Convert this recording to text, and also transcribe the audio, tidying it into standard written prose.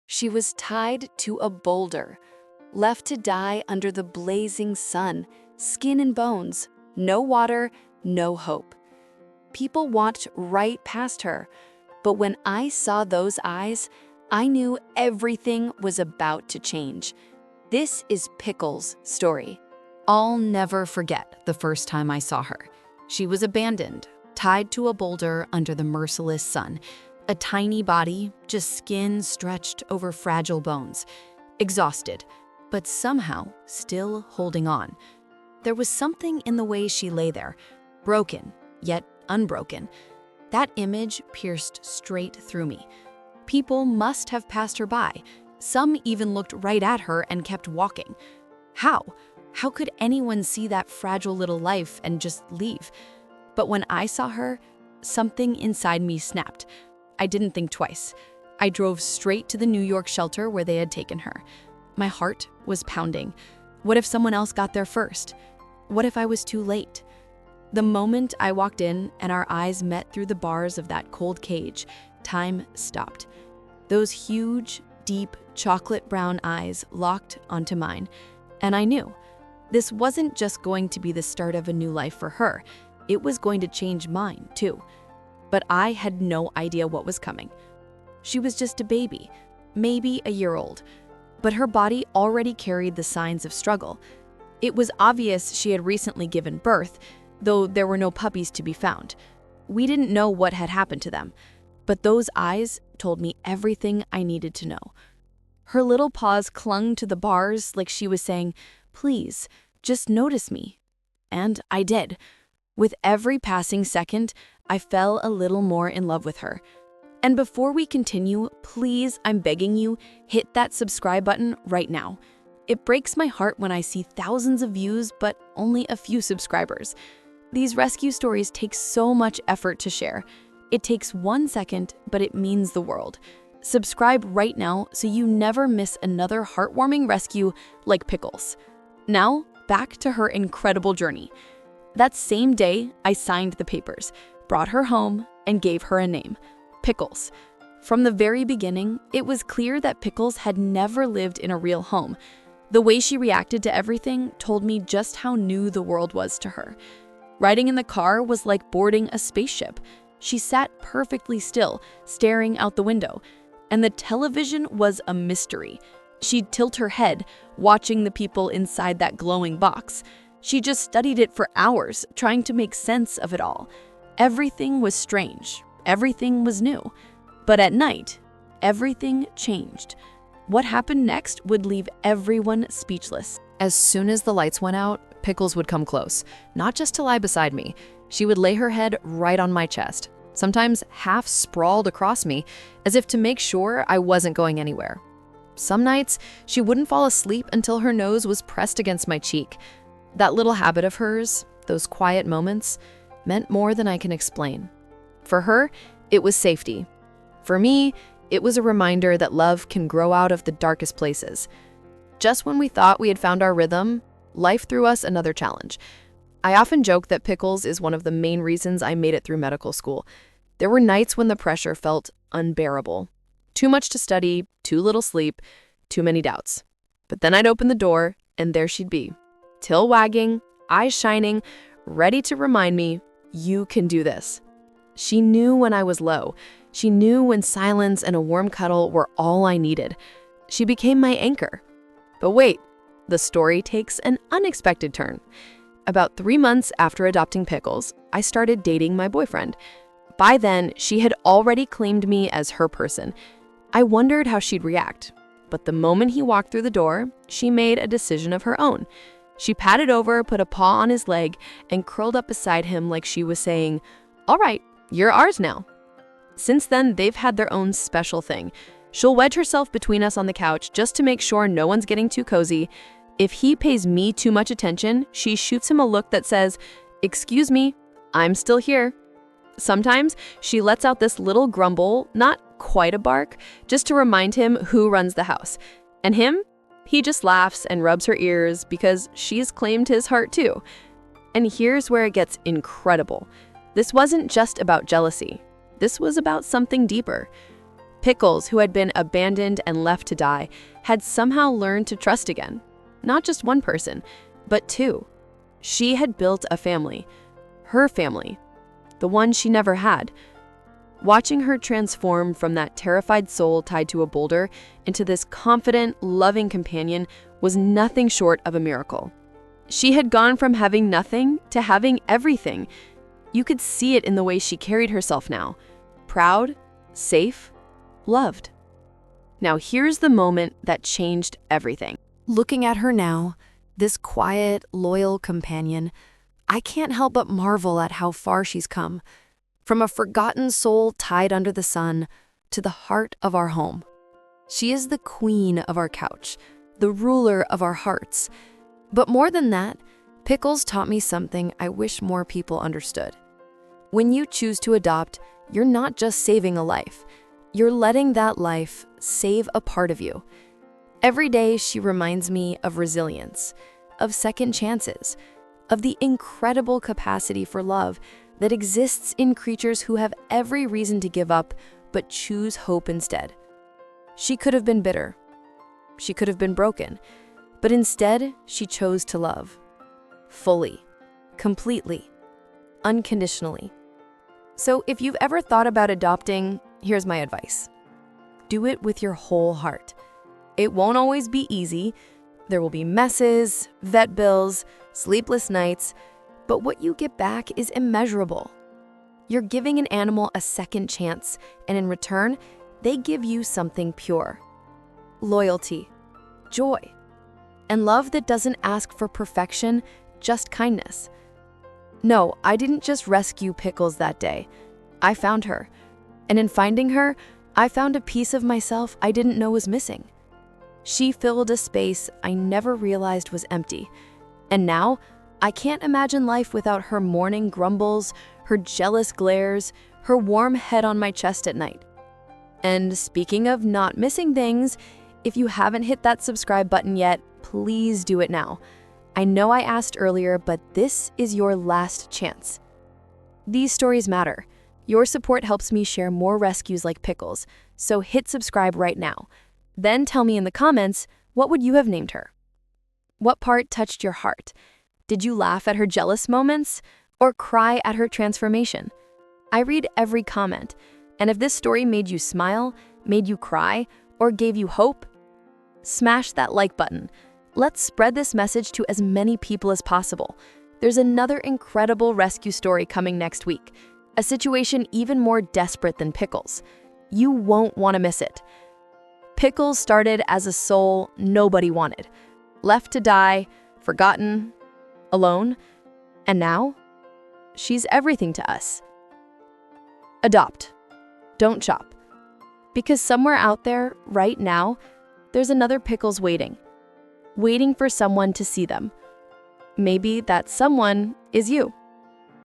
She was tied to a boulder, left to die under the blazing sun, skin and bones, no water, no hope. People walked right past her, but when I saw those eyes, I knew everything was about to change. This is Pickles' story. I'll never forget the first time I saw her. She was abandoned, tied to a boulder under the merciless sun. A tiny body, just skin stretched over fragile bones. Exhausted, but somehow still holding on. There was something in the way she lay there, broken, yet unbroken. That image pierced straight through me. People must have passed her by. Some even looked right at her and kept walking. How? How could anyone see that fragile little life and just leave? But when I saw her, something inside me snapped. I didn't think twice. I drove straight to the New York shelter where they had taken her. My heart was pounding. What if someone else got there first? What if I was too late? The moment I walked in and our eyes met through the bars of that cold cage, time stopped. Those huge, deep, chocolate brown eyes locked onto mine, and I knew this wasn't just going to be the start of a new life for her. It was going to change mine, too. But I had no idea what was coming. She was just a baby, maybe a year old, but her body already carried the signs of struggle. It was obvious she had recently given birth, though there were no puppies to be found. We didn't know what had happened to them, but those eyes told me everything I needed to know. Her little paws clung to the bars like she was saying, "Please, just notice me." And I did. With every passing second, I fell a little more in love with her. And before we continue, please, I'm begging you, hit that subscribe button right now. It breaks my heart when I see thousands of views, but only a few subscribers. These rescue stories take so much effort to share. It takes 1 second, but it means the world. Subscribe right now so you never miss another heartwarming rescue like Pickles. Now, back to her incredible journey. That same day, I signed the papers, brought her home, and gave her a name, Pickles. From the very beginning, it was clear that Pickles had never lived in a real home. The way she reacted to everything told me just how new the world was to her. Riding in the car was like boarding a spaceship. She sat perfectly still, staring out the window, and the television was a mystery. She'd tilt her head, watching the people inside that glowing box. She just studied it for hours, trying to make sense of it all. Everything was strange. Everything was new. But at night, everything changed. What happened next would leave everyone speechless. As soon as the lights went out, Pickles would come close, not just to lie beside me. She would lay her head right on my chest, sometimes half sprawled across me, as if to make sure I wasn't going anywhere. Some nights, she wouldn't fall asleep until her nose was pressed against my cheek. That little habit of hers, those quiet moments, meant more than I can explain. For her, it was safety. For me, it was a reminder that love can grow out of the darkest places. Just when we thought we had found our rhythm, life threw us another challenge. I often joke that Pickles is one of the main reasons I made it through medical school. There were nights when the pressure felt unbearable. Too much to study, too little sleep, too many doubts. But then I'd open the door, and there she'd be, tail wagging, eyes shining, ready to remind me, you can do this. She knew when I was low. She knew when silence and a warm cuddle were all I needed. She became my anchor. But wait, the story takes an unexpected turn. About 3 months after adopting Pickles, I started dating my boyfriend. By then, she had already claimed me as her person. I wondered how she'd react. But the moment he walked through the door, she made a decision of her own. She patted over, put a paw on his leg, and curled up beside him like she was saying, "All right, you're ours now." Since then, they've had their own special thing. She'll wedge herself between us on the couch just to make sure no one's getting too cozy. If he pays me too much attention, she shoots him a look that says, "Excuse me, I'm still here." Sometimes she lets out this little grumble, not quite a bark, just to remind him who runs the house. And him? He just laughs and rubs her ears because she's claimed his heart too. And here's where it gets incredible. This wasn't just about jealousy. This was about something deeper. Pickles, who had been abandoned and left to die, had somehow learned to trust again. Not just one person, but two. She had built a family. Her family. The one she never had. Watching her transform from that terrified soul tied to a boulder into this confident, loving companion was nothing short of a miracle. She had gone from having nothing to having everything. You could see it in the way she carried herself now. Proud, safe, loved. Now here's the moment that changed everything. Looking at her now, this quiet, loyal companion, I can't help but marvel at how far she's come. From a forgotten soul tied under the sun to the heart of our home. She is the queen of our couch, the ruler of our hearts. But more than that, Pickles taught me something I wish more people understood. When you choose to adopt, you're not just saving a life. You're letting that life save a part of you. Every day she reminds me of resilience, of second chances, of the incredible capacity for love that exists in creatures who have every reason to give up but choose hope instead. She could have been bitter. She could have been broken. But instead, she chose to love. Fully, completely, unconditionally. So if you've ever thought about adopting, here's my advice. Do it with your whole heart. It won't always be easy. There will be messes, vet bills, sleepless nights, but what you get back is immeasurable. You're giving an animal a second chance, and in return, they give you something pure. Loyalty, joy, and love that doesn't ask for perfection, just kindness. No, I didn't just rescue Pickles that day. I found her. And in finding her, I found a piece of myself I didn't know was missing. She filled a space I never realized was empty. And now, I can't imagine life without her morning grumbles, her jealous glares, her warm head on my chest at night. And speaking of not missing things, if you haven't hit that subscribe button yet, please do it now. I know I asked earlier, but this is your last chance. These stories matter. Your support helps me share more rescues like Pickles, so hit subscribe right now. Then tell me in the comments, what would you have named her? What part touched your heart? Did you laugh at her jealous moments or cry at her transformation? I read every comment, and if this story made you smile, made you cry, or gave you hope, smash that like button. Let's spread this message to as many people as possible. There's another incredible rescue story coming next week, a situation even more desperate than Pickles. You won't want to miss it. Pickles started as a soul nobody wanted, left to die, forgotten, alone, and now she's everything to us. Adopt. Don't shop. Because somewhere out there, right now, there's another Pickles waiting for someone to see them. Maybe that someone is you.